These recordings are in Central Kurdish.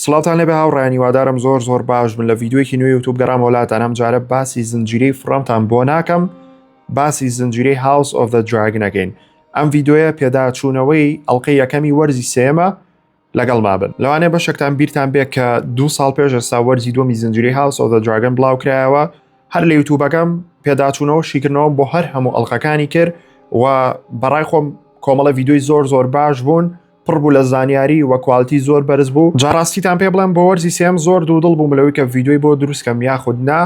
سڵاتان لێ بە هاوڕێنی وادارم زۆر باش بن لە ڤیددیوەیەکی نوێ یوتوب گەڕام وڵاتان ئەم جارە باسی زنجیرەی فڕەمتان بۆ ناکەم باسی زنجیرەی House of the Dragon ئەگەین. ئەم ڤیددیۆیە پێداچوونەوەی ئەڵلقەی یەکەمی وەرزی سێمە لەگەڵ مابن. لەوانەیە بەشێکتان بیرتان بێت کە 2 ساڵ پێش ئێستا وەرزی دووەمی زنجیرەی House of the Dragon بڵاو کرایەوە هەر لە یوتوبەکەم پێداچوونەوە شیکردنەوە بۆ هەر هەموو ئەڵلقەکانی کرد و بەڕای خۆم کۆمەڵە ڤیددیۆی زۆر باش بوون پڕ بوو لە زانیاری و کواڵیتی زۆر بەرز بوو. جاڕاستیتان پێ بڵێم بۆ وەرزی سێم زۆر دوودڵ بووم لەوەی کە ڤیددیۆی بۆ دروستکەم یاخود نا،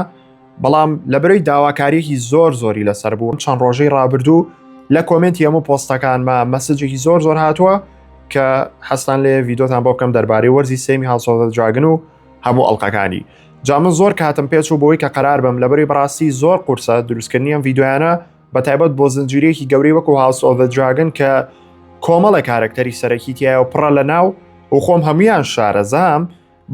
بەڵام لەبەرەوەی داواکاریەکی زۆری لەسەر بوو. چەند ڕۆژەی ڕابردوو لە کۆمنتی هەموو پۆستەکانمە مەسجێکی زۆر هاتووە کە حەستان لێ ڤیددیۆتان بۆ بکەم دەربارەی وەرزی سێمی House of the Dragon و هەموو ئەڵلقەکانی. جا من زۆر کاتم پێچوو بۆی کە قەرار بم لەبەری بەڕاستی زۆر قورسە دروستکردنی ئەم ڤیددیۆیانە بەتایبەت بۆ زنجیرەیەکی گەورەی وەکو House of the Dragon کە کۆمەڵە کارکتەری سەرەکیتیایە و پڕە لە ناو و خۆم هەمویان شارەزام،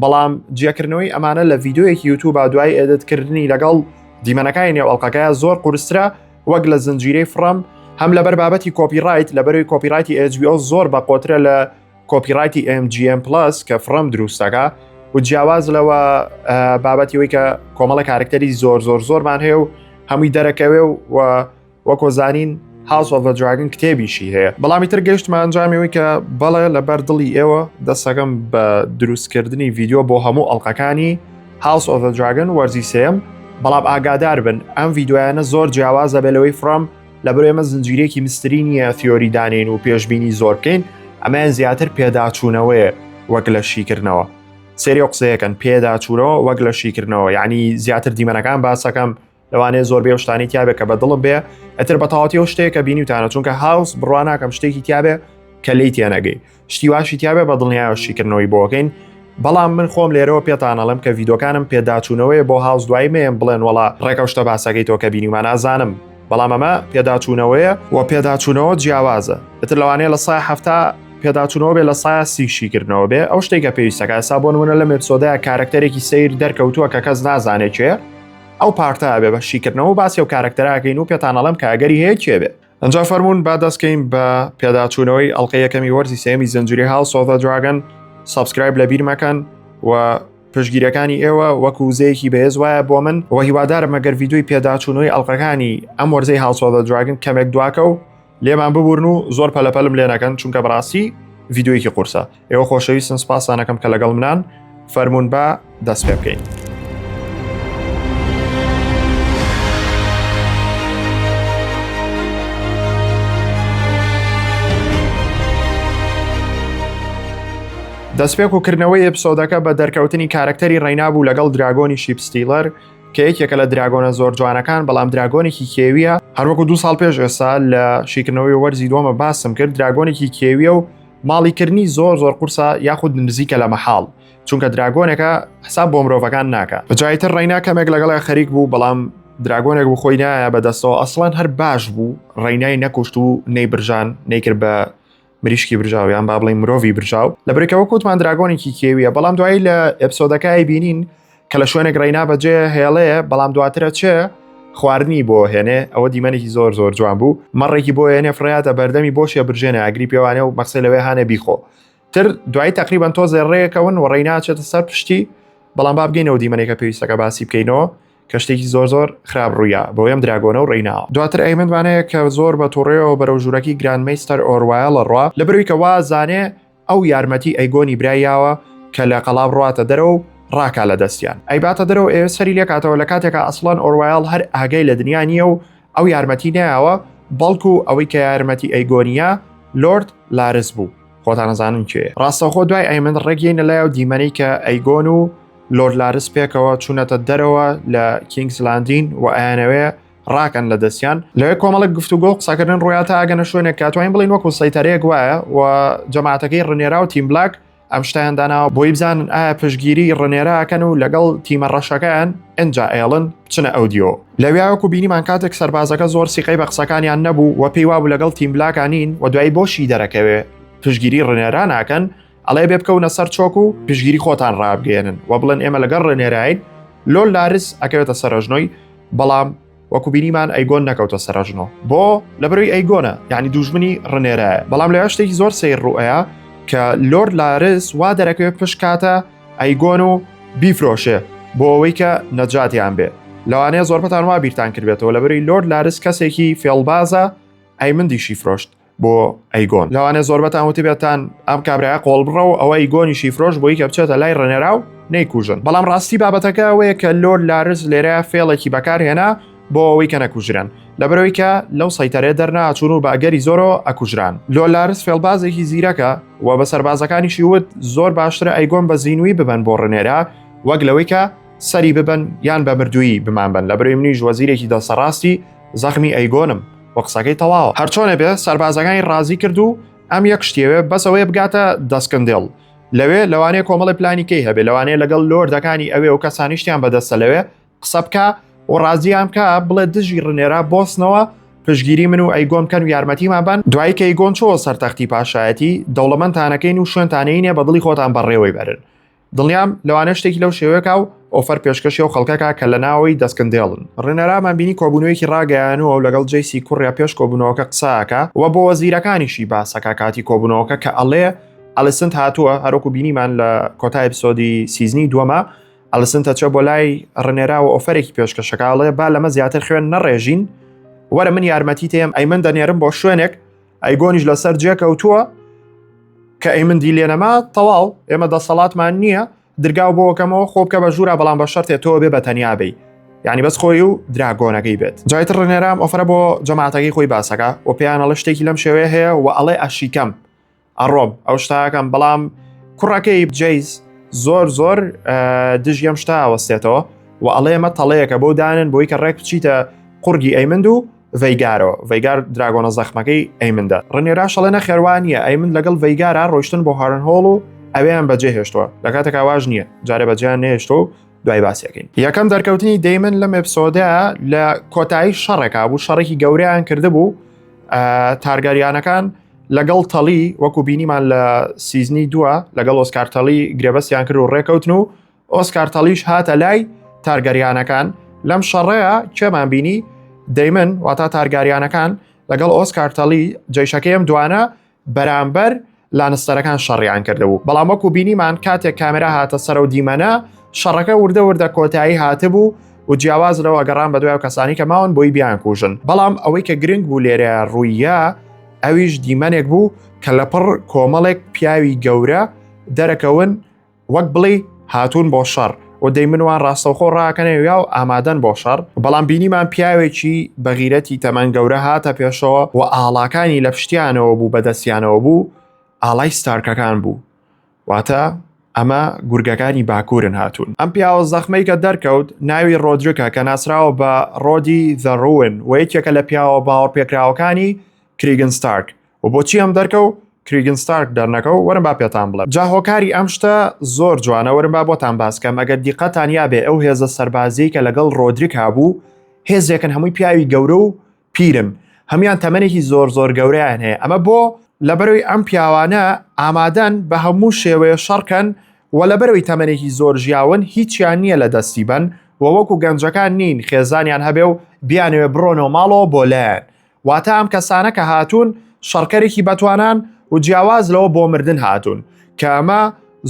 بەڵام جیاکردنەوەی ئەمانە لە ڤیددیۆیەکی یوتوب دوای ئێدتکردنی لەگەڵ دیمەنەکانی نێو ئەڵلقەکەیە زۆر قورسرە وەک لە زنجیرەی فڕەم، هەم لەبەر بابەتی کۆپیڕایت لەبەرەوەی کۆپیڕایتی HBO زۆر بەقۆترە لە کۆپیڕایتی MGM+ کە فڕەم دروستەکە و جیاواز لەوە بابەتیەوەی کە کۆمەڵە کارکتەری زۆرمان هەیە و هەمووی دەرەکەوێ و وەکۆ زانین House of the Dragon کتێبیشی هەیە. بەڵامی تر گەشتمە ئەنجامیەوەی کە بەڵێ لەبەر دڵی ئێوە دەستەکەم بە دروستکردنی ڤیددیۆ بۆ هەموو ئەڵلقەکانی House of the Dragon وەرزی سێم، بەڵام ئاگادار بن ئەم ڤیددیۆیانە زۆر جیاوازە بێلەوەی فڕەم لەبەر ئێمە زنجیرێکی مستری نییە تیۆری دانین و پێشبینی زۆر بکەین، ئەمەیان زیاتر پێداچوونەوەیە وەک لە شیکردنەوە. سێری قسەیەکەن پێداچوونەوە وەک لە شیکردنەوە، یعنی زیاتر دیمەنەکان باسەکەم لەوانەیە زۆربەی ئەو شتانی تیابێت کە بە دڵم بێ ئەتر بە تەواوەتی ئەو شتەیە کە بینیوتانە، چونکە هاوس بڕوان ناکەم شتێکی تیابێ کە لی تێنەگەی شتی واشی تیابێ بە دڵنیایە شیکردنەوەی بۆکەین. بەڵام من خۆم لێرەوە پێتان ئەڵێم کە ڤیددیۆکانم پێداچوونەوەیە بۆ هاوس دوای مێم بڵێن وەڵا ڕێکە شتە باسەکەی تۆ کە بینیمان نازانم، بەڵام ئەمە پێداچوونەوەیە و پێداچوونەوە جیاوازە. ئەتر لەوانەیە لە سای هەفتا پێداچوونەوە بێ لە سای سی شیکردنەوە بێ ئەو شتێکە پێویستەکە ئێستا بۆ نمونە لە مێپسۆدەیە کارکتەرێکی سیر دەرکەوتووە کە کەس نازانێت چێ، ئەو پارتە بێ بە شیکردنەوە و باسی و کارکتەراکەین و پێتان ئەڵێم کاگەری هەیە کێ بێ. ئەنجا فەرمونون با دەستکەین بە پێداچوونەوەی ئەڵلقەی یەکەمی وەرزی سێمی زنجیرەی House of the Dragon. سابسکرایب لە بیر مەکەن و پشتگیرەکانی ئێوە وەکو وزەیەکی بەهێز وایە بۆ من و هیوادارم ئەگەر ڤیددیۆی پێداچوونەوەی ئەڵلقەکانی ئەم وەرزەی House of the Dragon کەمێک دواکە و لێمان ببورن و زۆر پەلەپەلم لێ نەکەن، چونکە بەڕاستی ڤیددیۆیەکی قورسە. ئێوە خۆشەویستن، سپاسانەکەم کە لەگەڵ منان. فەرمونون بە دەست پێ بکەین. دەستپێکوکردنەوەی ئێپسۆدەکە بە دەرکەوتنی کارکتەری ڕێینا بوو لەگەڵ دراگۆنی شیپستیلەر کە یەکێکە لە دراگۆنە زۆر جوانەکان، بەڵام دراگۆنێکی کێویە. هەروەکو 2 ساڵ پێش ئێستا لە شیکردنەوەی وەرزی دووەمە باسم کرد، دراگۆنێکی کێویە و ماڵیکردنی زۆر قورسە یاخود نزیکە لە مەحاڵ، چونکە دراگۆنێکە حساب بۆ مرۆڤەکان ناکە. بەجایتر ڕێینا کەمێک لەگەڵی خەریک بوو، بەڵام دراگۆنێک بوو خۆی نایە بەدەستەوە ئەسڵان هەر باش بوو، ڕێینای نەکوشت و نەیبرژان نەیکرد بە مریشکی برژاو یان با بڵین مرۆڤی برژاو، لەبەرەوەی کوتمان دراگۆنێکی کێویە. بەڵام دوایی لە ئێپسۆدەکەی بینین کە لە شوێنێک ڕێینا بەجێ هێڵەیە، بەڵام دواترە چێ خواردنی بۆ هێنێ، ئەوە دیمەنێکی زۆر جوان بوو، مەڕێکی بۆ هێنێ فڕاتە بەردەمی بۆشیە برژێنە ئەگری پێوانێ و مەقسەی لەوێ هانێ بیخۆ. تر دوایی تقریبان تۆزێ ڕێیەکەون و ڕێینا چێتە سەر پشتی، بەڵام با بگەینەوە دیمەنێکە پێویستەکە باسی بکەینەوە کە شتێکی زۆر خراپ ڕوویە بۆ ئەم دراگۆنە و ڕێینا. دواتر ئەیمنوانەیە کە زۆر بە تووڕێەوە بەرەو ژوورەکی گراندمەیستەر ئۆروایل ڕوا لەبەروی کە وازانێ ئەو یارمەتی ئەیگۆنی برایاوە کە لە قەڵاب ڕاتە دەرەوە و ڕاکا لە دەستیان ئەیباتە دەرەوە ئێوە سەری لێکاتەوە لە کاتێکە ئەسڵان ئۆروایل هەر ئاگەی لە دنیا نییە و ئەو یارمەتی نایەوە، بەڵکو ئەوەی کە یارمەتی ئەیگۆنیە لۆرد لارس بوو، خۆتان نەزانن کێ. ڕاستەخۆ دوای ئەیمن ڕێگەینە لایە و دیمەنەی کە ئەیگۆن و لۆرد لارس پێکەوە چوونەتە دەرەوە لە کینگز لاندین و ئایانەوێ ڕاکەن لە دەستیان. لەوێ کۆمەڵک گفتوگۆ قسەکردن ڕوویاتە ئاگەنە شوێنێک کاتوانین بڵین وەکو سەیتەرەیەک وایە و جەماعەتەکەی ڕنێرا و تیم بلاک ئەم شتیان داناوە بۆی بزانن ئایا پشتگیری ڕنێراکەن و لەگەڵ تیمە ڕەشەکەیان ئەنجا ئێڵن بچنە ئەودیۆ. لەوێوەکو بینیمان کاتێک سەربازەکە زۆر سیقەی بە قسەکانیان نەبوو و پێی وابوو لەگەڵ تیم بلاکانین و دوایی بۆشی دەرەکەوێ پشتگیری ڕنێرا ناکەن، ئەڵێ بێ بکەونە سەر چۆک و پشتگیری خۆتان ڕابگەێنن و بڵێن ئێمە لەگەڵ ڕێنێراین. لۆرد لارس ئەکەوێتە سەرژنۆی، بەڵام وەکو بینیمان ئەیگۆن نەکەوتە سەرژنۆ بۆ لەبەروی ئەیگۆنە، یعنی دوژمنی ڕنێرایە. بەڵام لە شتێکی زۆر سیر ڕوئەیە کە لۆرد لارس وا دەرەکەوێت پشت کاتە ئەیگۆن و بیفرۆشێ بۆ ئەوەی کە نەجاتیان بێ. لەوانەیە زۆربەتان وا بیرتان کردێتەوە لەبەری لۆرد لارس کەسێکی فێڵبازە ئەیمندیشی فرۆشت بۆ ئەیگۆن. لەوانەیە زۆربەتان وتی بێتان ئەم کابرایە قۆڵ بڕە و ئەوە ئەیگۆنیشی فرۆش بۆی کە بچێتە لای ڕێنێرا و نەیکوژن. بەڵام ڕاستی بابەتەکە ئەوەیە کە لۆرد لارس لێرە فێڵێکی بەکارهێنا بۆ ئەوەی کە نەکوژران لەبەرەوەی کە لەو سەیتەرێ دەرناچوون و بەگەری زۆرەوە ئەکوژران. لۆرد لارس فێڵبازێکی زیرەکە و بە سەربازەکانیشی وت زۆر باشترە ئەیگۆن بە زینوی ببەن بۆ ڕێنێرا وەک لەوەی کە سەری ببن یان بە مردووی بمانبن لەبەرەوەی منیش وەزیرێکی دەسەڕاستی زەخمی ئەیگۆنم وە قسەکەی تەواوە. هەرچۆنێ بێ سەربازەکانی ڕازی کرد و ئەم یەک شتێوێ بەسەوەی بگاتە دەستکندێڵ. لەوانەیە کۆمەڵی پلانیکەی هەبێ لەوانەیە لەگەڵ لۆردەکانی ئەوێ و کەسانیشتیان بەدەستە لەوێ قسە بکە و ڕازیان بکە بڵێ دژی ڕنێرا بۆسنەوە پشگیری من و ئەیگۆن بکەن و یارمەتیمان بن. دوای کە ئەیگۆن چۆ سەرتەختی پاشایەتی دەوڵەمەندتانەکەین و شوێنتانەینێ بە دڵی خۆتان بەڕێوەی بەرن. دڵنیام لەوانە شتێکی لەو شێوەیەکە و ئۆفەر پێشکەشی و خەڵکەکە کە لە ناوەی دەستکندێڵن. ڕێنەرامان بینی کۆبوونەوەیکی ڕاگەیانەوە و لەگەڵ جەیسی کوڕیا پێش کۆبوونەوەکە قساکە و بۆ وەزیرەکانیشی باسەکە کاتی کۆبوونەوەکە کە ئەڵێ ئەلیسنت هاتووە هەروەکو بینیمان لە کۆتای ئەپیسۆدی سیزنی دووەمە ئەلیسنتە چێ بۆ لای ڕێنێرا و ئۆفەرێکی پێشکەشەکەڵێ با لەمە زیاتر خوێن نەڕێژین وەرە من یارمەتی تێم ئەیمن دەنێرم بۆ شوێنێک ئەیگۆنیش لەسەر جێکەوتووە کە ئەیمندی لێنەما تەواو ئێمە دەسەڵاتمان نییە درگاو بۆکەمەوە خۆ بکە بە ژوورە بەڵام بە شەرتێ تۆ بێ بە تەنیابی یعنی بەس خۆی و دراگۆنەکەی بێت. جایتر ڕێنێرام ئۆفرە بۆ جەماعەتەکەی خۆی باسەکە و پێیانەڵە شتێکی لەم شێوەیە هەیە و ئەڵێ ئەشیکەم ئەڕۆم ئەو شتاکەم بەڵام کوڕەکەی جەیز زۆر دژیم شتا ئەوەستێتەوە و ئەڵێ ئەمە تەڵەیەکە بۆ دانن بۆی کە ڕێک بچیتە قورگی ئەیمند و ڤەیگارەوە ڤەیگار دراگۆنە زەخمەکەی ئەیمندە. ڕێنێرا شەڵێ نەخێوانیە ئەیمند لەگەڵ ڤەیگارە ڕۆیشتن بۆ هارنهۆڵ و ئەویان بەجێ هێشتووە لە کاتێک ئاواژ نییە جارێ بەجیان نێشتۆ و دوای باسیەکەین. یەکەم دەرکەوتنی دەیمن لەم ئێپسۆدە لە کۆتایی شەڕێکا بوو شەڕێکی گەورەیان کردبوو تارگەریانەکان لەگەڵ تەڵی وەکو بینیمان لە سیزنی دووە لەگەڵ ئۆسکار تەڵی گرێبەستیان کرد و ڕێکەوتن و ئۆسکار تەڵیش هاتە لای تارگەریانەکان لەم شەڕەیە کێمان بینی دەیمن واتە تارگاریانەکان لەگەڵ ئۆسکار تەڵی جەیشەکەی ئەم دوانە بەرامبەر لانستەرەکان شەڕیان کردبوو بەڵام وەکو بینیمان کاتێک کامێرا هاتە سەر و دیمەنە شەڕەکە وردە کۆتایی هاتبوو و جیاواز لەوە گەڕان بە دوای کەسانی کە ماون بۆی بیان کوژن. بەڵام ئەوەی کە گرنگ بوو لێرە ڕوویە ئەویش دیمەنێک بوو کە لەپڕ کۆمەڵێک پیاوی گەورە دەرەکەون وەک بڵێ هاتوون بۆ شەڕ و دەیمنوان ڕاستەوخۆ ڕاکەنەوە و ئامادەن بۆ شەڕ بەڵام بینیمان پیاوێکی بەغیرەتی تەمەن گەورە هاتە پێشەوە و ئاڵاکانی لە پشتیانەوە بوو بەدەستیانەوە بوو ئاڵای ستارکەکان بوو واتە ئەمە گورگەکانی باکوورن هاتوون. ئەم پیاوە زەخمەی کە دەرکەوت ناوی ڕۆدرکە کە ناسراوە بە ڕۆدی دەڕون و یەکێکە لە پیاوە باوەڕ پێکراوەکانی کریگن ستارک و بۆچی ئەم دەرکەوت کریگن ستارک دەرنەکەو وەرم با پێتان بڵێ. جا هۆکاری ئەم شتە زۆر جوانە وەرم با بۆتان باسکەم ئەگەر دیقەتان یابێ ئەو هێزە سەربازی کە لەگەڵ ڕۆدریک هابوو هێزێکن هەمووی پیاوی گەورە و پیرن هەمویان تەمەنێکی زۆر گەورەیان هەیە ئەمە بۆ لەبەرەوەی ئەم پیاوانە ئامادەن بە هەموو شێوەیە شەڕکەن و لەبەرەوەی تەمەنێکی زۆر ژیاون هیچیان نییە لە دەستی بن و وەکو گەنجەکان نین خێزانیان هەبێ و بیانوێ بڕۆنەوە ماڵەوە بۆ لایەن واتە ئەم کەسانە کە هاتوون شەڕکەرێکی بەتوانان و جیاواز لەوە بۆ مردن هاتوون کە ئەمە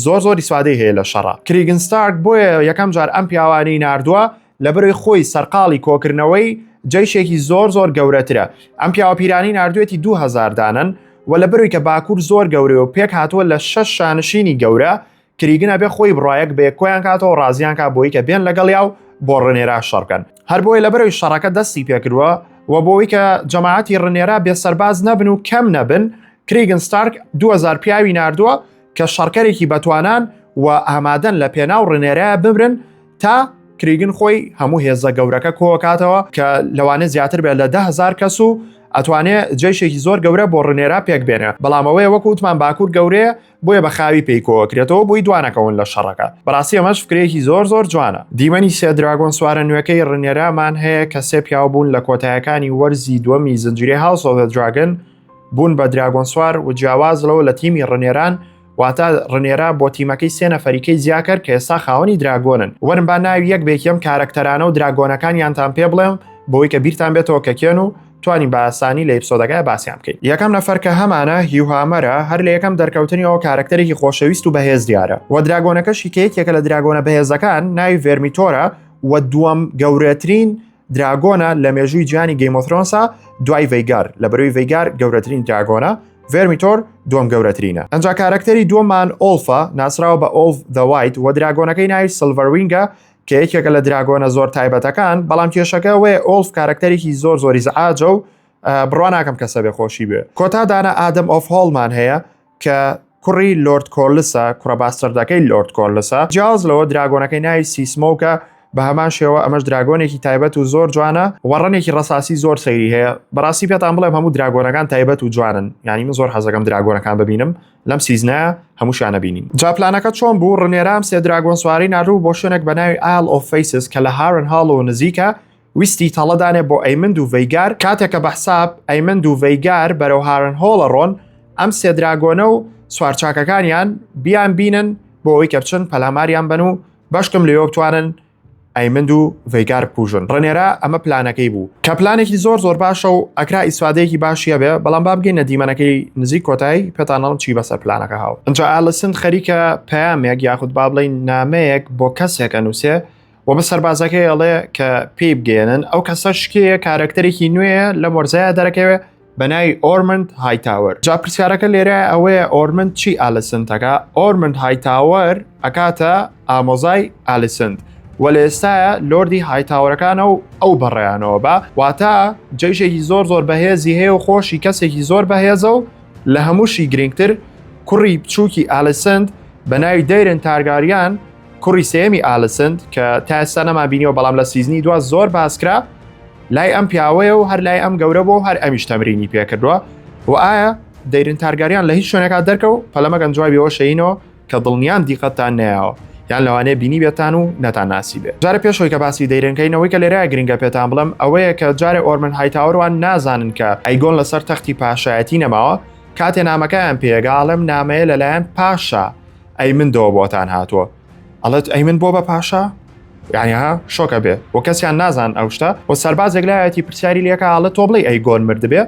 زۆر ئیسفادەی هەیە لە شەڕە. کریگن ستارک بۆیە یەکەم جار ئەم پیاوانەی ناردووە لەبەرەوەی خۆی سەرقاڵی کۆکردنەوەی جەیشێکی زۆر گەورەترە. ئەم پیاوە پیرانی ناردوێتی 2000 دانن و لەبەرەوەی کە باکوور زۆر گەورەیە و پێک هاتووە لە 6 شانشینی گەورە کریگنە بێ خۆی بڕایەک بە کۆیان کاتەوە ڕازیان کا بۆی کە بێن لەگەڵیا و بۆ ڕێنێرا شەڕکەن. هەر بۆی لەبەرەوەی شەڕەکە دەستی پێکردووە و بۆی کە جەماعەتی ڕێنێرا بێ سەرباز نەبن و کەم نەبن کریگن ستارک 2000 پیاوی ناردووە کە شەڕکەرێکی بەتوانان و ئامادەن لە پێناو ڕێنێرایە بمرن تا کریگن خۆی هەموو هێزە گەورەکە کۆکاتەوە کە لەوانە زیاتر بێت لە 10,000 کەس و ئەتوانێت جێشێکی زۆر گەورە بۆ ڕێنێرا پێک بێنە بەڵام ئەوەیە وەکو وتمان باکوور گەورەیە بۆیە بە خاوی پێیکۆکرێتەوە بۆی دوانەکەون لە شەڕەکە. بەڕاستی ئەمەش فکرەیەکی زۆر جوانە. دیمەنی سێ دراگۆن سوارە نوێەکەی ڕێنێرامان هەیە کە سێ پیاو بوون لە کۆتایەکانی وەرزی دووەمی زنجیرەی هاوس ئۆف دە دراگن بوون بە دراگۆن سوار و جیاواز لەوە لە تیمی ڕێنێران واتە ڕێنێرا بۆ تیمەکەی سێ نەفەریکەی زیاکرد کە ئێستا خاوەنی دراگۆنن. وەرم با ناوی یەک بێکیم کارەکتەرانە و دراگۆنەکانیانتان پێ بڵێم بۆی کە بیرتان بێتەوە کە کێن و توانین بە ئاسانی لە ئێپسۆدەکە باسییان بکەین. یەکەم نەفەر کە هەمانە هیوهامەرە هەر لە یەکەم دەرکەوتنیەوە کارکتەرێکی خۆشەویست و بەهێز دیارە و دراگۆنەکەشی کەیەکێکە لە دراگۆنە بەهێزەکان ناوی ڤێرمیتۆرە و دووەم گەورەترین دراگۆنە لە مێژووی گیانی گەیم ئۆف ترۆنسە دوای ڤەیگار لە بەروی ڤەیگار گەورەترین دراگۆنە ڤێرمیتۆر دووەم گەورەترینە. ئەنجا کارکتەری دووەممان ئۆڵفە ناسراوە بە ئۆڵف ذا وایت و دراگۆنەکەی ناوی سڵڤەروینگە کە یەکێکە لە دراگۆنە زۆر تایبەتەکان بەڵام کێشەکە وێ ئۆڵف کارکتەرێکی زۆری زەعاجە و بڕوا ناکەم کەسە بێ خۆشی بێ. کۆتا دانا ئادەم ئۆف هۆڵمان هەیە کە کوڕی لۆرد کۆرلسە کوڕە باستەردەکەی لۆرد کۆرلسە جیاواز لەوە دراگۆنەکەی ناوی سیسمۆکە بە هەمان شێوە ئەمەش دراگۆنێکی تایبەت و زۆر جوانە وەڕەنێکی ڕەساسی زۆر سەیری هەیە بەڕاستی پێتان بڵێم هەموو دراگۆنەکان تایبەت و جوانن یعنی من زۆر حەزەکەم دراگۆنەکان ببینم لەم سیزنە هەمووشیانە بینین. جا پلانەکە چۆن بوو ڕنێرام سێ دراگۆن سواری ناڕوو بۆ شوێنێک بە ناوی ئایل ئۆف فەیسز کە لە هارن هاڵ و نزیکە ویستی تەڵەدانێ بۆ ئەیمند و ڤەیگار کاتێکە بە حساب ئەیمند و ڤەیگار بەرەو هارن هۆڵە ڕۆن ئەم سێ دراگۆنە و سوارچاکەکانیان بیان بینن بۆ ئەوەی کە بچن پەلاماریان بن و بەشکم لێوە بتوانن ئەیمند و ڤەیگار بکوژن. ڕەنێرە ئەمە پلانەکەی بوو کە پلانێکی زۆر باشە و ئەکرا ئیسفادەیەکی باشیە بێ بەڵام با بگەینە دیمەنەکەی نزیک کۆتایی پێتانەڵم چی بەسەر پلانەکە هاو. ئەنجا ئالیسند خەریکە پەیامێک یاخود با بڵێین نامەیەک بۆ کەسێک ئەنووسێ و بە سەربازەکەی ئەڵێ کە پێی بگەێنن ئەو کەسە شکەیە کارکتەرێکی نوێیە لە مۆرزایە دەرەکەوێ بە ناوی ئۆرمند هایتاوەر. جا پرسیارەکە لێرە ئەوەیە ئۆرمند چی ئالیسندەکە؟ ئۆرمند هایتاوەر ئەکاتە ئامۆزای ئالیسند و لە ئێستاە لۆردی هایتاوەرەکانە و ئەو بەڕێیانەوە بە واتە جێژێکی زۆر بەهێزی هەیە و خۆشی کەسێکی زۆر بەهێزە و لە هەمووشی گرنگتر کوڕی بچووکی ئالیسند بە ناوی دەیرن تارگاریان کوڕی سێمی ئالیسند کە تا ئێستا نەما بینیەوە بەڵام لە سیزنی دووە زۆر باسکرا لای ئەم پیاوەیە و هەر لای ئەم گەورە بۆ هەر ئەمیش تەمرینی پێکردووە و ئایا دەیرن تارگاریان لە هیچ شوێنێکا دەرکە و پەلەمەکەن جوابیەوە شەینەوە کە دڵنیان دیقەتان نەیەوە یان لەوانەیە بینی بێتان و نەتان ناسی بێت. جارە پێشەوەی کە باسی دەیرنکەینەوەی کە لێرە گرنگە پێتان بڵم ئەوەیە کە جارێ ئۆرمن هایتاوەروان نازانن کە ئەیگۆن لەسەر تەختی پاشایەتی نەماوە کاتێ نامەکەیان پێگاڵم نامەیە لەلایەن پاشا ئەیمندەوە بۆتان هاتووە. ئەڵێت ئەیمن بۆ بە پاشا؟ یعنیها شۆکە بێ و کەسیان نازان ئەو شتە و سەربازێک لایەتی پرسیاری لێکە ئاڵە تۆ بڵێ ئەیگۆن مردبێ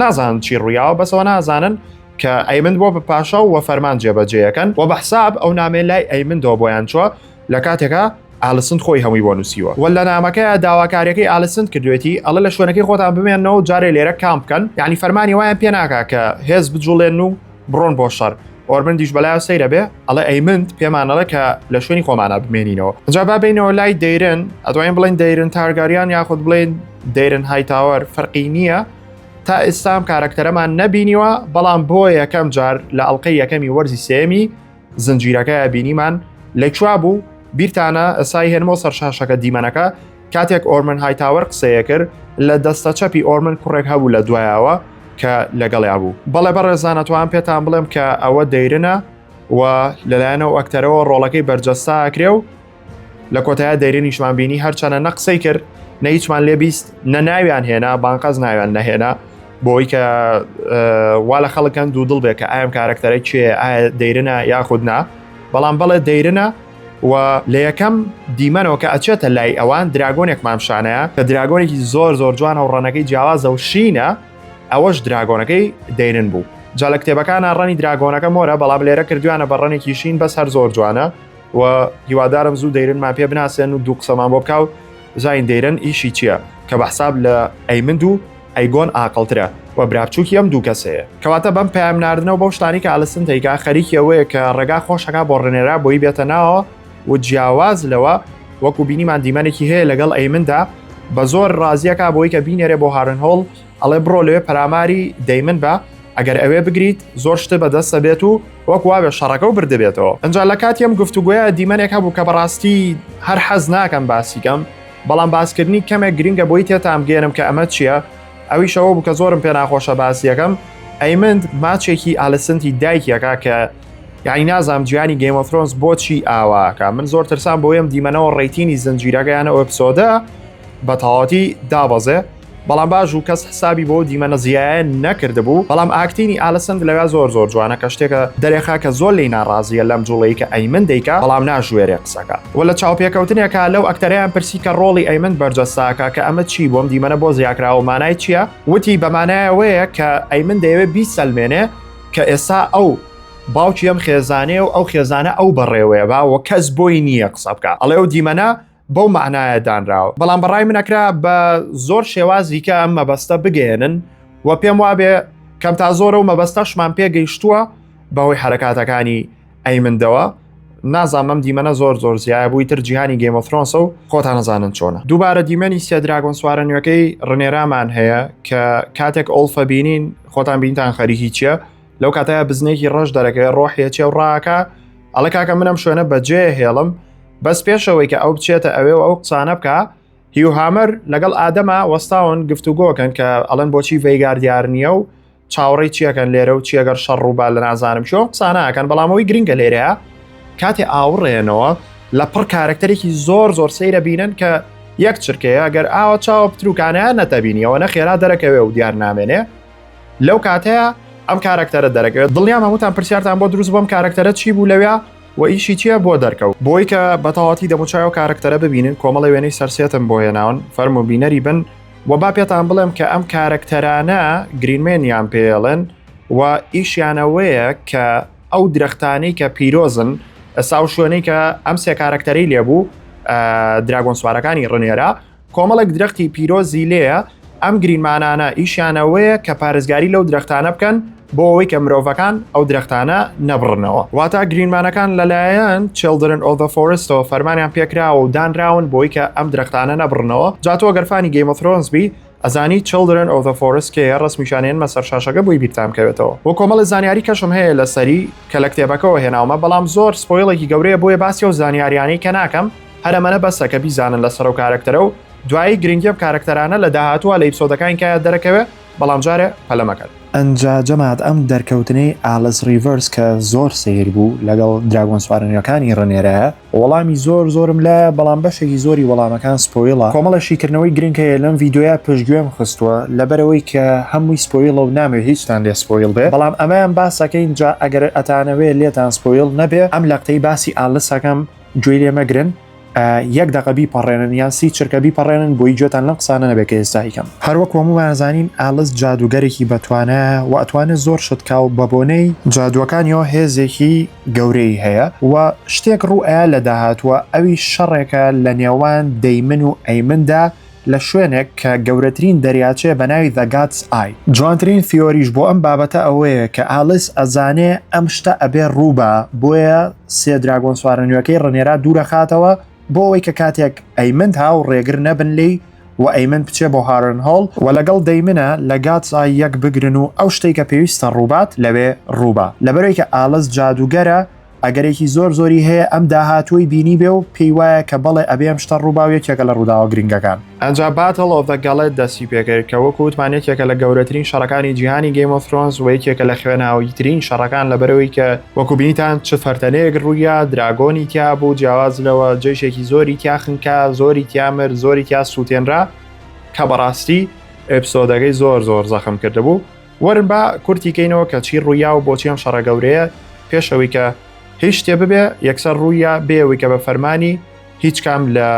نازان چی ڕوویاوە بەسەوە نازانن کە ئەیمند بۆ بە پاشا و فەرمان جێبەجێیەکەن و بە حساب ئەو نامێ لای ئەیمندەوە بۆیان چوە لە کاتێکە ئالیسند خۆی هەمووی بۆ نووسیوە و لە نامەکەی داواکاریەکەی ئالیسند کردوێتی ئەڵە لە شوێنەکەی خۆتان بمێنەوە جارێ لێرە کام بکەن یعنی فەرمانی وایان پێ ناکا کە هێز بجوڵێن و بڕۆن بۆ شەڕ. ئۆرمندیش بەلایە سەیرە بێ ئەڵێ ئەیمند پێمانەڵە کە لە شوێنی خۆمانە بمێنینەوە. جا با بینەوە لای دەیرن ئەدوایین بڵێن دەیرن تارگاریان یاخود بڵێن دەیرن هایتاوەر فەرقی نییە تا ئێستام کارکتەرەمان نەبینیوە بەڵام بۆ یەکەم جار لە ئەڵلقەی یەکەمی وەرزی سێمی زنجیرەکە بینیمان لەکووا بوو بیرتانە ئەسای هێنمەوە سەر شاشەکە دیمەنەکە کاتێک ئۆرمن هایتاوەر قسەیە کرد لە دەستە چەپی ئۆرمن کوڕێک هەبوو لە دوایەوە کە لەگەڵیا بوو. بەڵێ بەڕێزانەتوان پێتان بڵێم کە ئەوە دەیرنە و لەلایەنەوە ئەکتەرەوە ڕۆڵەکەی بەرجەستا ئەکرێ و لە کۆتایە دەیرنیشمان بینی هەرچەنە نەقسەی کرد نەهیچمان لێبیست نەناویان هێنا بانقەز ناویان نەهێنا بۆی کە وا لە خەڵکەن دوو دڵ بێ کە ئایم کارکتەرە چێ ئایا دەیرنە یاخود نا بەڵام بەڵێ دەیرنە و لە یەکەم دیمەنەوە کە ئەچێتە لای ئەوان دراگۆنێک مامشانەیە کە دراگۆنێکی زۆر جوانە و ڕەنەکەی جیاوازە و شینە ئەوەش دراگۆنەکەی دەیرن بوو. جا لە کتێبەکانە ڕەنی دراگۆنەکە مۆرە بەڵام لێرە کردویانە بە ڕەنێکی شین بەس هەر زۆر جوانە و هیوادارم زوو دەیرنمان پێ بناسێن و دوو قسەمان بۆ بکاو زاین دەیرن ئیشی چییە کە بە حساب لە ئەیمند و ئەیگۆن ئاقڵترە و برابچووکی ئەم دوو کەسەیە کەواتە بەم پەیام ناردنەوە بۆ شتانی کە ئالیسند هەیکا خەریکی ئەوەیە کە ڕێگا خۆشەکە بۆ ڕێنێرا بۆی بێتە ناوە و جیاواز لەوە وەکو بینیمان دیمەنێکی هەیە لەگەڵ ئەیمندا بە زۆر ڕازیەکە بۆی کە بینێرێ بۆ هارن هۆڵ ئەڵێ بڕۆ لەوێ پەراماری دەیمن بە ئەگەر ئەوێ بگریت زۆر شتە بەدەستە بێت و وەکوا بێ شەڕەکە و بردەبێتەوە. ئەنجا لە کاتیم گفتوگوۆیە دیمەنێک هەبوو کە بەڕاستی هەر حەز ناکەم باسیکەم بەڵام باسکردنی کەمێک گرنگە بۆی تێتام گێنم کە ئەمە چییە ئەویشەوە بوو کە زۆرم پێ ناخۆشە باسیەکەم ئەیمند ماچێکی ئالیسندی دایکیەکە کە یعنی نازام گیانی گەیم ئۆف ترۆنز بۆچی ئاواکە من زۆر ترسام بۆ ئەم دیمەنەوە ڕێیتینی زنجیرەکەیانە ئەو ئەپسۆدە بە تەواوەتی دابەزێ بەڵام باش و کەس حسابی بۆ دیمەنە زیایە نەکردبوو بەڵام ئاکتینی ئالسند لەوێ زۆر جوانە کە شتێکە دەرێخا کە زۆر لی ناڕازیە لەم جوڵەی کە ئەیمن دەیکا بەڵام ناژوێرێ قسەکە و لە چاوپێکەوتنێکە لەو ئەکتەریان پرسی کە ڕۆڵی ئەیمن بەرجەستاکە کە ئەمە چی بۆم دیمەنە بۆ زیاکراوە مانای چییە وتی بەمانایەوەیە کە ئەیمن دەیەوێت بیسەلمێنێ کە ئێستا ئەو باوکی ئەم خێزانێ و ئەو خێزانە ئەو بەڕێوەیە باوە کەس بۆی نییە قسە بکە ئەڵێ و دیمەنە بەو معنایە دانراوە بەڵام بەڕای منەکرا بە زۆر شێوازی کە ئەم مەبەستە بگەێنن و پێم وابێ کەم تا زۆرە و مەبەستەشمان پێگەیشتووە بەهۆی حرکاتەکانی ئەیمندەوە نازانم دیمەنە زۆر زیایە بووی تر جیهانی گیم ئۆف ترۆنس و خۆتان نەزانن چۆنە دووبارە دیمەنی سێ دراگۆن سوارە نوێەکەی ڕنێرامان هەیە کە کاتێک ئۆڵفە بینین خۆتان بینتان خەریکی چییە لەو کاتەیە بزنێکی ڕەش دەرەکەی ڕۆحیەچێ و ڕاکە ئەڵە کاکە منم شوێنە بەجێ هێڵم بەس پێشەوەی کە ئەو بچێتە ئەوێ و ئەو قسانە بکە هی و هامر لەگەڵ ئادەمە وەستاون گفتوگۆکەن کە ئەڵەن بۆچی ڤێیگار دیار نییە و چاوەڕێی چیەکەن لێرە و چیەگەر شەڕ ڕووبال لە نازانم شۆ قسانەکەن بەڵامەوەی گرنگە لێرەیە کاتێ ئاوڕێنەوە لە پڕ کارکتەرێکی زۆر سەیرە بینن کە یەک چرکەیە گەر ئاوە چاوە پتروکانەیە نەتەبینیەوە نەخێرا دەرەکەوێ و دیار نامێنێ لەو کاتەیە ئەم کارکتەرە دەرەکەوێت دڵیان هەمووتان پرسیارتان بۆ دروست بۆم کارکتەرە چی بوو لەوێ و ئیشی چییە بۆ دەرکەوت بۆی کە بەتەواتی دەموچای و کارکتەرە ببینن کۆمەڵی وێنەی سەرسێتم بۆ هێناون فەرم و بینەری بن و با پێتان بڵێم کە ئەم کارکتەرانە گرینمێنیان پێڵن و ئیشیانەوەیە کە ئەو درەختانەی کە پیرۆزن ئەسا و شوێنەی کە ئەم سێ کارکتەری لێبوو دراگۆن سوارەکانی ڕنێرە کۆمەڵێک درەختی پیرۆزی لێە ئەم گرینمانانە ئیشیانەوەیە کە پارێزگاری لەو درەختانە بکەن بۆ ئەوەی کە مرۆڤەکان ئەو درەختانە نەبڕنەوە واتە گرینمانەکان لەلایەن Children of the Forest و فەرمانیان پێکراوە و دانراون بۆی کە ئەم درەختانە نەبڕنەوە جاتۆ گەرفانی Game of Thrones بی ئەزانی Children of the Forest کە ڕسمیشانێن مەسەر شاشەکە بۆی بیرتام کەوێتەوە بۆ کۆمەڵی زانیاری کەشم هەیە لەسەری کە لە کتێبەکەەوە هێناومە بەڵام زۆر سپۆیڵێکی گەورەیە بۆیە باسی و زانیاریانەی کە ناکەم هەرەمەنە بەسە کە بیزانن لەسەر و کارکتەرە و دوایی گرنگی کارکتەرانە لە داهاتوە لە ئیپسۆدەکان کە دەرەکەوێت بەڵام جارێ پەلەمەکەن ئەنجا جەمات ئەم دەرکەوتنەی ئالس ریڤرس کە زۆر سیر بوو لەگەڵ دراگۆن سوارەنەکانی ڕنێرەیە وەڵامی زۆرم لە بەڵام بەشێکی زۆری وەڵامەکان سپۆیڵە کۆمەڵەشیکردنەوەی گرنگەیە لەم ڤیددیۆە پشتگوێم خستووە لەبەرەوەی کە هەمووی سپۆیڵە و نامێ هیچتان لێ سپۆیڵ بێ بەڵام ئەمەیان باسەکەین جا ئەگەر ئەتانەوێت لێتان سپۆیڵ نەبێ ئەم لەقتەی باسی ئالسەکەم گوێ لێمەگرن یەک دەقەبی پەڕێنن یان سی چرکەبی پەڕێنن بۆی گوێتان لەم قسانە نەبێت کە ئێستا هیکەم هەروەک هەمووانزانین ئالس جادوگەرێکی بەتوانە و ئەتوانێت زۆر شتکاو بە بۆنەی جادوەکانیەوە هێزێکی گەورەی هەیە و شتێک ڕوئە لە داهاتوە ئەوی شەڕێکە لە نێوان دەیمن و ئەیمندا لە شوێنێک کە گەورەترین دەریاچێ بە ناوی The God's Eye جوانترین فیۆریش بۆ ئەم بابەتە ئەوەیە کە ئالس ئەزانێ ئەم شتە ئەبێ ڕووبە بۆیە سێ دراگۆن سوارەنوێکەی ڕنێرا دوورەخاتەوە بۆ ئەوەی کە کاتێک ئەیمند هاو ڕێگر نەبن لی و ئەیمن بچێ بۆ هارن هۆڵ و لەگەڵ دەیمنە لە گاتسای یەک بگرن و ئەو شتێک کە پێویستە ڕووبات لەوێ ڕووبە لەبەرەوەی کە ئالس جادوگەرە ئەگەرێکی زۆری هەیە ئەم داهاتووی بینی بێ و پێی وایە کە بەڵێ ئەبێم شتە ڕووباویەکێکە لە ڕووداوە گرنگەکان ئەنجا Battle of the Gauntlet دەستی پێکرد کە وەکو وتمانێتێکە لە گەورەترین شەڕەکانی جیهانی Game of Thrones و یەکێکە لە خوێناویترین شەڕەکان لەبەرەوەی کە وەکو بینیتان چ فەرتەنەیەک ڕوویە دراگۆنی تیا بوو جیاواز لەوە جێشێکی زۆری تیا خنکە زۆری تیامر زۆری تیا سووتێنرا کە بەڕاستی ئەپسۆدەکەی زۆر زەخم کردبوو وەرن بە کورتیکەینەوە کە چی ڕوویا و بۆچی ئەم شەڕە گەورەیە پێشەوەی کە هیچ شتێ ببێ یەکسەر ڕوویە بێەوەی کە بە فەرمانی هیچ کام لە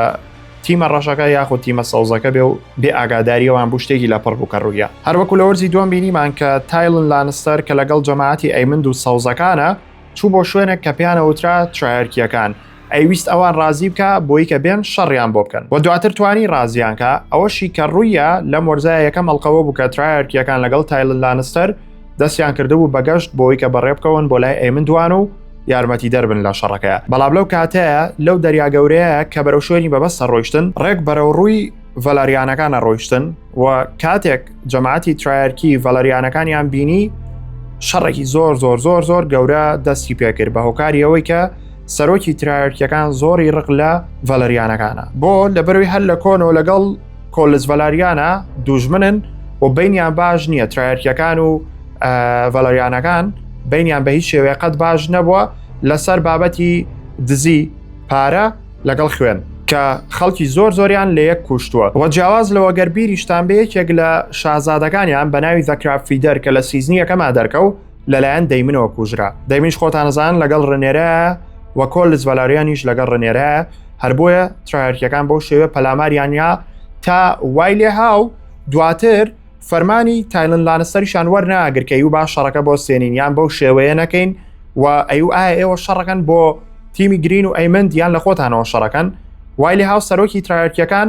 تیمە ڕەشەکە یاخود تیمە سەوزەکە بێ و بێ ئاگاداریەوەوان بوو شتێکی لەپڕ بووکە ڕوویە هەروەکو لە وەرزی دووەم بینیمان کە تایلن لانستەر کە لەگەڵ جەماعەتی ئەیمند و سەوزەکانە چوو بۆ شوێنێک کە پیانە وترا ترایەرکیەکان ئەیویست ئەوان ڕازی بکە بۆی کە بێن شەڕیان بۆ بکەن و دواتر توانی ڕازیانکە ئەوەشی کە ڕوویە لەم وەرزای یەکەم هەڵقەوە بوو کە ترایەرکیەکان لەگەڵ تایلن لانستەر دەستیان کردبوو بەگەشت بۆی کە بەڕێ بکەون بۆ لای ئەیمندوان و یارمەتی دەربن لە شەڕەکەیە بەڵام لەو کاتەیە لەو دەریا گەورەیە کە بەرەو شوێنی بەبەستە ڕۆیشتن ڕێک بەرەو ڕووی ڤەلەریانەکانە ڕۆیشتن و کاتێک جەماعەتی ترایەرکی ڤەلەریانەکانیان بینی شەڕێکی زۆر گەورە دەستی پێکرد بە هۆکاری ئەوەی کە سەرۆکی ترایەرکیەکان زۆری ڕق لە ڤەلەریانەکانە بۆ لەبەروی هەر لە کۆن و لەگەڵ کۆلز ڤەلەریانە دوژمنن و بینیان باش نییە ترایەرکیەکان و ڤەلەریانەکان بینیان بە هیچ شێوەیە قەت باش نەبووە لەسەر بابەتی دزی پارە لەگەڵ خوێن کە خەڵکی زۆریان لە یەک کوشتووە وە جیاواز لەوە گەربیریشتان بێ یەکێک لە شازادەکانیان بە ناوی دەکراب فیدەر کە لە سیزنی یەکەما دەرکەوت لەلایەن دەیمنەوە کوژرا. دەیمنش خۆتانەزان لەگەڵ ڕنێرەیە وە کۆلز ڤەلاریانیش لەگەڵ ڕنێرەیە، هەر بۆیە ترایەرکیەکان بەو شێوە پەلاماریانیا تا وای لێ هاو دواتر فەرمانی تایلەند لانستەریشان وەرناگرکەی و باش شەڕەکە بۆ سێنین یان بەو شێوەیە نەکەین و ئەیە ئێوە شەڕەکەن بۆ تیمی گرین و ئەیمند یان لە خۆتانەوە شەڕەکەن. وای لێ هاو سەرۆکی ترایەرکیەکان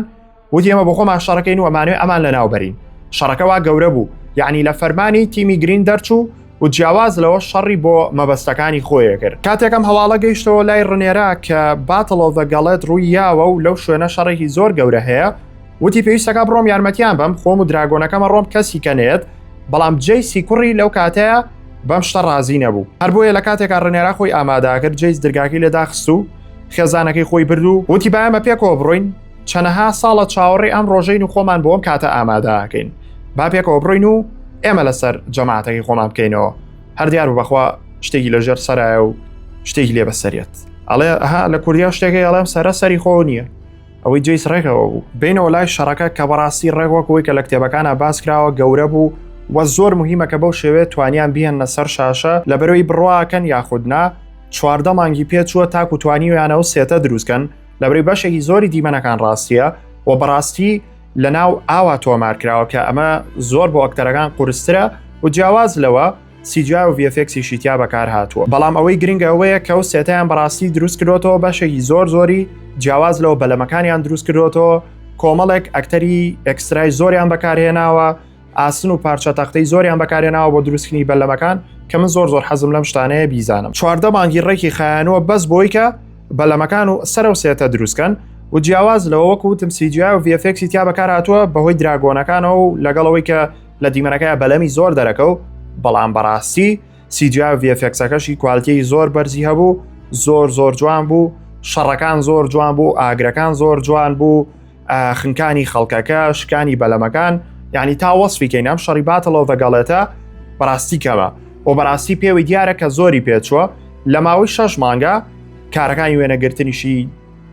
وتی ئێمە بۆ خۆمان شەڕەکەین و ئەمانوێ ئەمان لە ناوبەرین. شەڕەکەوا گەورە بوو، یعنی لە فەرمانی تیمی گرین دەرچوو و جیاواز لەوە شەڕی بۆ مەبەستەکانی خۆیە کرد. کاتێکم هەواڵە گەیشتەوە لای ڕنێرا کە باتڵ ئۆف دە گەڵێت ڕووی یاوە و لەو شوێنە شەڕێکی زۆر گەورە هەیە، وتی پێویستەکە بڕۆم یارمەتیان بەم خۆم و دراگۆنەکەمە ڕۆم کەسی کەنێت، بەڵام جەیسی کوڕی لەو کاتەیە بەم شتە ڕازی نەبوو. هەر بۆیە لە کاتێکا ڕنێرا خۆی ئاماداکرد جەیس دەرگاکەی لەداخست و خێزانەکەی خۆی بردو وتی بایەمە پێکەوە بڕۆین چەنەها ساڵە چاوەڕێی ئەم ڕۆژەین و خۆمان بۆم کاتە ئاماداکەین، با پێکەوە بڕۆین و ئێمە لەسەر جەماعەتەکەی خۆمان بکەینەوە. هەر دیار و بەخوا شتێکی لەژێر سەرایە و شتێکی لێ بەسەریەت. ئەڵێ ئەها لە کوردیا شتێکی ئەڵێم سەرە سەری خۆ نییە. ئەوەی جێیس ڕێکەوە بوو بینەوە لای شەڕەکە کە بەڕاستی ڕێکوەکەوەی کە لە کتێبەکانە باس کراوە گەورە بوو وە زۆر مهمە کە بەو شێوێت توانیان بیهێنە سەر شاشە لە بەرەوەی بڕواکەن یاخودنا 14 مانگی پێچووە تاکو توانیویانەوە سێتە دروستکەن لە بەرەوەی بەشێکی زۆری دیمەنەکان ڕاستیە و بەڕاستی لە ناو ئاوا تۆمارکراوە کە ئەمە زۆر بۆ ئەکتەرەکان قورسترە و جیاواز لەوە CGI و VFX شیتیا بەکار هاتووە. بەڵام ئەوەی گرنگە ئەوەیە کە ئەو سێتەیان بەڕاستی دروست کردوتەوە بەشێکی زۆری جیاواز لەوە بەلەمەکانیان دروست کردوتەوە، کۆمەڵێک ئەکتەری ئەکسترای زۆریان بەکارهێناوە، ئاسن و پارچە تەختەی زۆریان بەکارهێناوە بۆ دروستکردنی بەلەمەکان کە من زۆر حەزم لەم شتانەیە بیزانم. 14 مانگی ڕێکی خایانەوە بەس بۆی کە بەلەمەکان و سەر و سێتە دروستکەن و جیاواز لەوە وەکوتم CGI و VFX تیا بەکار هاتووە بەهۆی دراگۆنەکانەوە و لەگەڵەوەی کە لە دیمەنەکەی بەلەمی زۆر دەرەکەو، بەڵام بەڕاستی CGI و VFXەکەشی کوالتیی زۆر بەرزی هەبوو، زۆر جوان بوو، شەڕەکان زۆر جوان بوو، ئاگرەکان زۆر جوان بوو، خنکانی خەڵکەکە، شکانی بەلەمەکان، یعنی تا وەسفیکەین ئەم شەڕی باتڵ ئۆف دە گەڵێتە بەڕاستی کەمە و بەڕاستی پێوی دیارە کە زۆری پێچووە لە ماوەی 6 مانگە کارەکانی وێنەگرتنیشی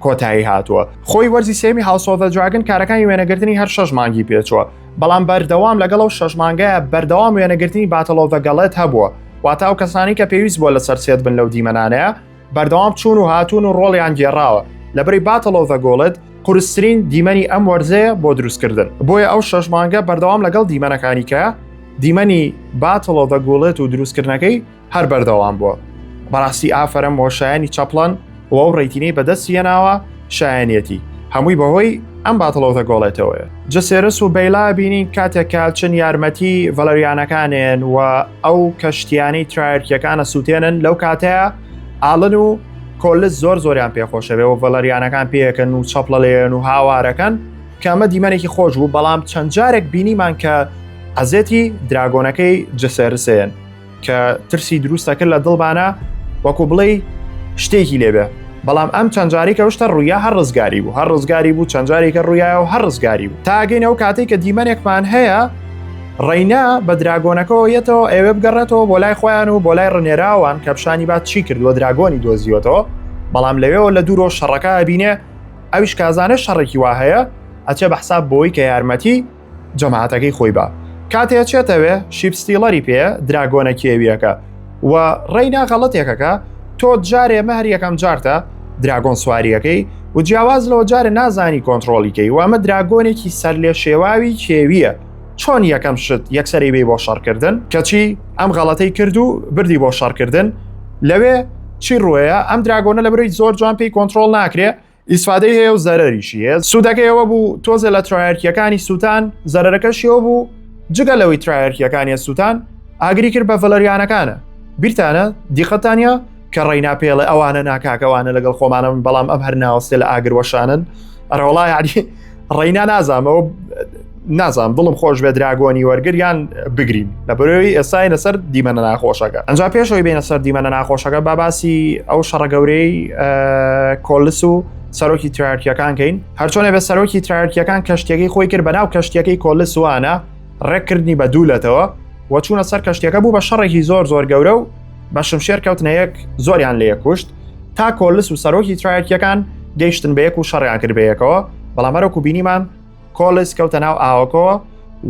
کۆتایی هاتووە. خۆی وەرزی سێمی هاوس ئۆف دە دراگن کارەکانی وێنەگرتنی هەر 6 مانگی پێچووە، بەڵام بەردەوام لەگەڵ ئەو 6 مانگەیە بەردەوام وێنەگرتنی باتڵ ئۆف دە گەڵێت هەبووە، واتە ئەو کەسانی کە پێویست بۆ لەسەر سێت بن لەو دیمەنانەیە بەردەوام چوون و هاتوون و ڕۆڵیان گێڕاوە لەبەری باتڵ ئۆف دە گۆڵێت قورسترین دیمەنی ئەم وەرزەیە بۆ دروستکردن. بۆیە ئەو 6 مانگە بەردەوام لەگەڵ دیمەنەکانی کە دیمەنی باتڵ ئۆف دە گۆڵێت و دروستکردنەکەی هەر بەردەوام بووە. بەڕاستی ئافرەم بۆ شایانی چەپڵەن و ئەو ڕێتینەی بەدەستیەناوە شایەنێتی هەمووی بەهۆی ئەم باتڵ ئۆف دە گۆڵێتەوەیە. جەسێرس و بەیلا بینین کاتێک کالچن یارمەتی ڤەلەریانەکانێن و ئەو کەشتیانەی ترایەرکیەکانە سووتێنن لەو کاتەیە ئاڵن و کۆلس زۆریان پێخۆشەوێ و ڤەلەریانەکان پێیەکەن و چەپڵەلێن و هاوارەکەن کە ئەمە دیمەنێکی خۆش بوو، بەڵام چەند جارێک بینیمان کە ئەزێتی دراگۆنەکەی جەسێرسێن کە ترسی دروستەکرد لە دڵبانە وەکو بڵێ شتێکی لێبێ، بەڵام ئەم چەندجاری کەوشتە ڕوویا هەر ڕزگاری بوو، هەر ڕزگاری بوو، چەندجارێکە ڕوویایە و هەر ڕزگاری بوو. تاگەین ئەو کاتێک کە دیمەنێکمان هەیە ڕێینا بە دراگۆنەکەەوە یەتەوە ئێوێ بگەڕێتەوە بۆ لای خۆیان و بۆ لای ڕنێراوان کە پیشانی بات چی کردووە دراگۆنی دۆزیوەتەوە، بەڵام لەوێەوە لە دوورۆ شەڕەکە بینێ ئەویش کازانە شەڕێکی وا هەیە ئەچێ بە حساب بۆی کە یارمەتی جەماعەتەکەی خۆی بە کاتێک چێتەوێ شیپستیلەری پێ دراگۆنە کێویەکە و ڕێینا غەڵەتێکەکە تۆ جارێ مەهر یەکەم جارتە دراگۆن سواریەکەی و جیاواز لەوە جارە نازانی کۆنتترۆلیکەی و ئەمە دراگۆنێکی سەر لێ شێواوی کێویە، چۆن یەکەم شت یەکسەری بێ بۆ شەڕکردن کەچی ئەم غەڵەتەی کرد و بردی بۆ شەڕکردن لەوێ چی ڕوەیە ئەم دراگۆنە لە بڕی زۆر جوان پێی کۆنتترۆل ناکرێ، ئیسفادەی هەیە و زەرەریشی هەیە. سوودەکەیەوە بوو تۆزە لە ترایەرکیەکانی سووتان زەرەرەکەشیەوە بوو جگە لەوەی ترایەرکیەکانی سووتان ئاگری کرد بە ڤەلەریانەکانە. بیرتانە دیقەتانە کە ڕێینا پێڵێ ئەوانە ناکاکەوانە لەگەڵ خۆمانم، بەڵام ئەم هەر ناوەستێ لە ئاگروەشانن ئەرەوەڵای علی ڕێینا نازانەوە نازانم دڵم خۆش بێ دراگۆنی وەرگریان بگرین لە بەرەوەی ئێسای لەسەر دیمەنە ناخۆشەکە. ئەنجا پێشەوەی بینە سەر دیمەنە ناخۆشەکە باباسی ئەو شەڕە گەورەی کۆلس و سەرۆکی ترایەرکیەکان کەین. هەرچۆنێ بە سەرۆکی ترایەرکیەکان کەشتێکی خۆی کرد بەناو کەشتێکی کۆلس وانە ڕێککردنی بە دوولەتەوە و چوونە سەر کەشتێکە بوو بە شەڕێکی زۆر گەورە و بە شمشێر کەوتنە یەک زۆریان لێ کوشت تا کۆلس و سەرۆکی ترایەرکیەکان گەیشتن بەیەک و شەڕیان کرد بەیەکەوە بەڵام هەرۆکو بینیمان کۆلس کەوتە ناو ئاوەکەوە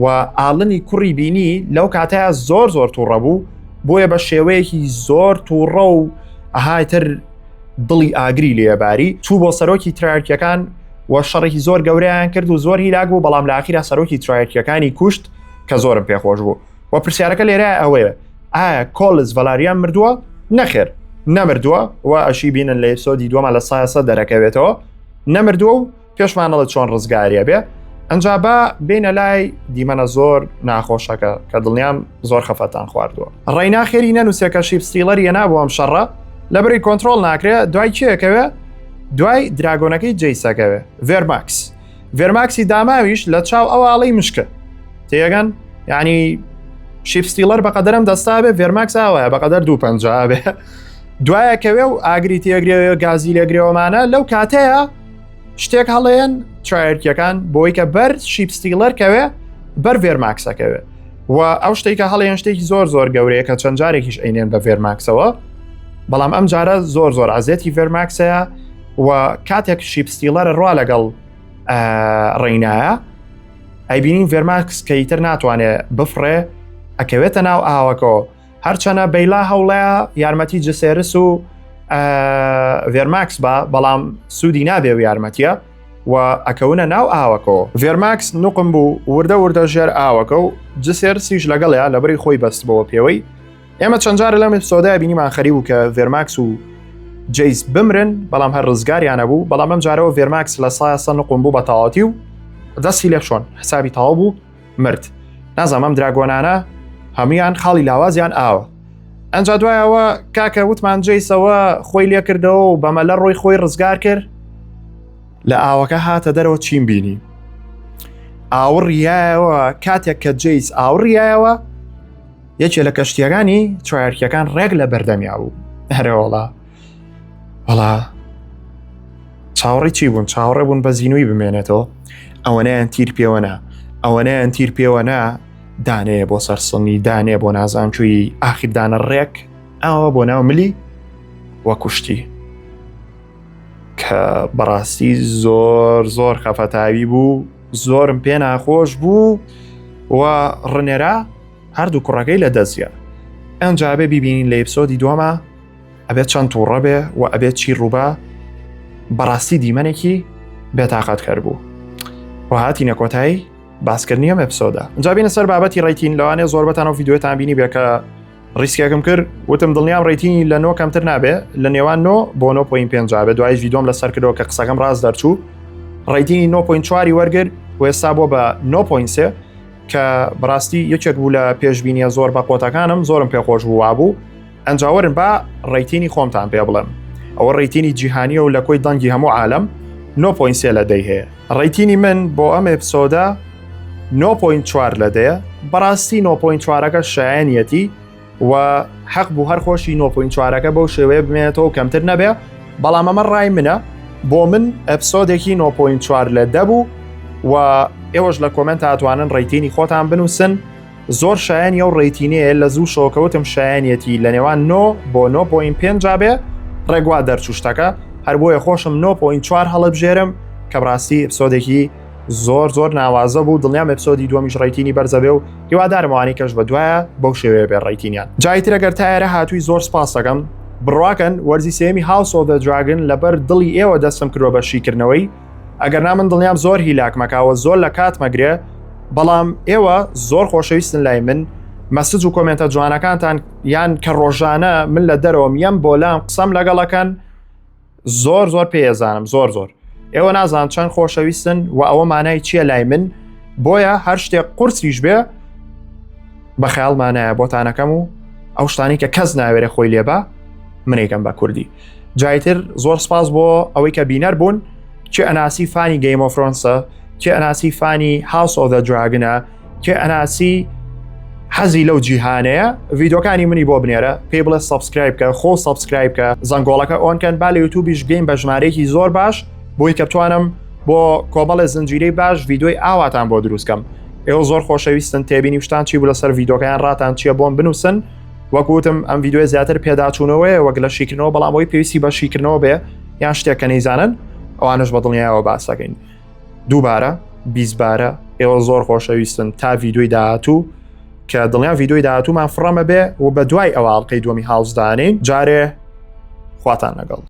و ئاڵنی کوڕی بینی لەو کاتەیە زۆر تووڕە بوو بۆیە بە شێوەیەکی زۆر تووڕە و ئەهایتر دڵی ئاگری لێباری چوو بۆ سەرۆکی ترایەرکیەکان و شەڕێکی زۆر گەورەیان کرد و زۆر هیلاک بوو بەڵام لە ئاخیرا سەرۆکی ترایەرکیەکانی کوشت کە زۆرم پێخۆش بوو و پرسیارەکە لێرە ئەوەیە ئایا کۆلس ڤەلاریان مردووە؟ نەخێر نەمردووە و ئەشی بینن لە ئێپسۆدی دووەمە لە سایەسە دەرەکەوێتەوە نەمردووە و پێشمانەڵە چۆن ڕزگاریە بێ ئەنجا بە بینە لای دیمەنە زۆر ناخۆشەکە کە دڵنیام زۆر خەفەتان خواردووە ڕێیناخێری نەنووسێکە شیپستیلەریە نابوو ئەم شەڕە لەبەری کۆنتترۆل ناکرێت دوای کێکەوێ دوای دراگۆنەکەی جەیسەکەوێ ڤێرماکسی داماویش لە چاو ئەواڵەی مشکە تێگەن یعنی شیپستیلەر بەقەدەرم دەستا بێ ڤێرماکس ئاوایە بەقەدەر 250 بێ دوایەکەوێ و ئاگری تێگرێ گازی لێگرێوەمانە لەو کاتەیە شتێک هەڵەیەن ترایەرکیەکان بۆی کە بەر شیپستیلەرکەوێ بەر ڤێرماکسەکەوێ و ئەو شتێککە هەڵەیەن شتێکی زۆر گەورەیە کە چەند جارێکیش ئەینێن بە ڤێرماکسەوە بەڵام ئەم جارە زۆر ئازێتی ڤێرماکسەیە و کاتێک شیپستیلەرە ڕوا لەگەڵ ڕێینایە ئەیبینین ڤێرماکس کە ئیتر ناتوانێت بفڕێ ئەکەوێتە ناو ئاوەکەەوە هەرچەنە بەیلا هەوڵەیە یارمەتی جسێرس و ڤێرماکس بە بەڵام سوودی نابێ و یارمەتیە و ئەکەونە ناو ئاوەکەەوە ڤێرماکس نوقم بوو وردە ژێر ئاوەکە و جسێرسیش لەگەڵەیە لەبەری خۆی بەستبەوە پێوەی ئێمە چەند جارە لەم ئێپسۆدەیە بینیمان خەری بوو کە ڤێرماکس و جەیس بمرن بەڵام هەر ڕزگاریانە بوو بەڵام ئەم جارەوە ڤێرماکس لە سایەسە نوقم بوو بە تەواوەتی و دەستی لێ شۆن حسابی تەواو بوو مرد نازانم ئەم دراگۆنانە هەمویان خاڵی لاوازیان ئاوە ئەنجا دوایەوە کاکە وتمان جەیسەوە خۆی لێ کردەوە و بەمە لە ڕۆی خۆی ڕزگار کرد لە ئاوەکە هاتە دەرەوە چیم بینی ئاوڕیایەوە کاتێک کە جەیس ئاوڕیایەوە یەکێ لە کەشتیەکانی ترایەرکیەکان ڕێک لە بەردەمیا بوو هەرێوەڵا وەڵا چاوەڕی چی بوون چاوەڕێ بوون بە زینوی بمێنێتەوە ئەوەنەیان تیر پێوەنا دانەیە بۆ سەرسڵنی دانێ بۆ نازانچووی ئاخیردانە ڕێک ئەوە بۆ ناو ملی وە کوشتی کە بەڕاستی زۆر خەفەتاوی بوو زۆرم پێ ناخۆش بوو و ڕنێرا هەردوو کوڕەکەی لە دەستە ئەنجا بێ بیبینین لە ئێپسۆدی دووەمە ئەبێت چەند تووڕە بێ و ئەبێت چی ڕووبە بەڕاستی دیمەنێکی بێتاقەت کرد بوو و هاتینە کۆتایی باسکردنی ئەم ئێپسۆدە اینجا بینە سەر بابەتی ڕێتین لەوانێ زۆر بەتانەوە ڤیدیۆتان بینی بێ کە ڕیسکێکم کرد وتم دڵنیام ڕێتینی لە 9 کەمتر نابێ لە نێوان 9 بۆ 9.5 بێ دوای ڤیدۆم لەسەر کردەوە کە قسەکەم ڕاست دەرچوو ڕێتینی 9.4 وەرگرت و ئێستا بۆ بە 9.3 کە بەڕاستی یەکێک بوو لە پێشبینیە زۆر بە قۆتەکانم زۆرم پێخۆش بوو ئەنجاوەرن بە ڕێتینی خۆمتان پێ بڵێم ئەوە ڕێتینی جیهانیە و لە کۆی دەنگی هەموو عالم 9.3 لە دەی هەیە ڕێتینی من بۆ ئەم ئێپسۆدە 9.4 لە دەیە بەڕاستی 9.4ەکە شایەنیەتی و حەق بوو هەر خۆشی 9.4ەکە بەو شێوەیە بمێنێتەوە کەمتر نەبێ بەڵام ئەمە ڕای منە بۆ من ئەپسۆدێکی 9.4 لە دەبوو و ئێوەش لە کۆمنت هاتوانن ڕێتینی خۆتان بنووسن زۆر شایەنی ئەو ڕێتینەیە لە زوو شۆکەوتم شایەنیەتی لە نێوان 9 بۆ 9.5 بێ ڕێگوا دەرچوشتەکە هەر بۆیە خۆشم 9.4 هەڵبژێرم کە بڕاستی ئەپسۆدێکی زۆر ناوازە بوو دڵنیام ئەپسۆدی دووەمیش ڕێتینی بەرزەبێ و هیوادارمەوانی کەش بە دوایە بەو شێوەیە بێ ڕێتینیان جایتر ئەگەر تایەرە هاتووی زۆر سپاس دەکەم بڕواکەن وەرزی سێمی House of the Dragon لەبەر دڵی ئێوە دەستم کردوە بە شیکردنەوەی ئەگەر من دڵنیام زۆر هیلاکمەکاوە زۆر لە کاتمەگرێ بەڵام ئێوە زۆر خۆشەویستن لای من مەسج و کۆمنتە جوانەکانتان یان کە ڕۆژانە من لە دەرەوەم یەم بۆ لام قسەم لەگەڵەکەن زۆر پێزانم زۆر ئێوە نازان چەند خۆشەویستن و ئەوە مانای چییە لای من بۆیە هەر شتێک قورسیش بێ بە خەیاڵمانایە بۆتانەکەم و ئەو شتانی کە کەس ناوێرە خۆی لێبە منێکم بە کوردی جایتر زۆر سپاس بۆ ئەوەی کە بینەر بوون چه ئەناسی فانی Game of Thronesە چه ئەناسی فانی House of the Dragonە چه ئەناسی حەزی لەو جیهانەیە ڤیدۆکانی منی بۆ بنێرە پێی بڵێ سابسکرایب کە خۆ سابسکرایب کە زەنگۆڵەکە ئۆنکەن با لە یوتیوبیش گەیم بە ژمارەیەکی زۆر باش بۆی کە بتوانم بۆ کۆمەڵە زنجیرەی باش ڤیدۆی ئاواتان بۆ دروستکەم ئێوە زۆر خۆشەویستن تێبینی شتان چی بوو لەسەر ڤیدۆکەیان ڕاتان چییە بۆم بنووسن وەکوتم ئەم ڤیدۆی زیاتر پێداچوونەوەی وەک لە شیکردنەوە بەڵام ئەوەی پێویستی بە شیکردنەوە بێ یان شتێک کە نەیزانن ئەوانش بە دڵنیایەوە باسەکەین. دووبارە 20 بارە ئێوە زۆر خۆشەویستن تا ڤیدۆی داهاتوو کە دڵنیا ڤیدۆی داهاتوومان فڕەمە بێ و بە دوای ئەوە ئاڵلقەی دووەمی هاوسدانین جارێ خواتان لەگەڵ.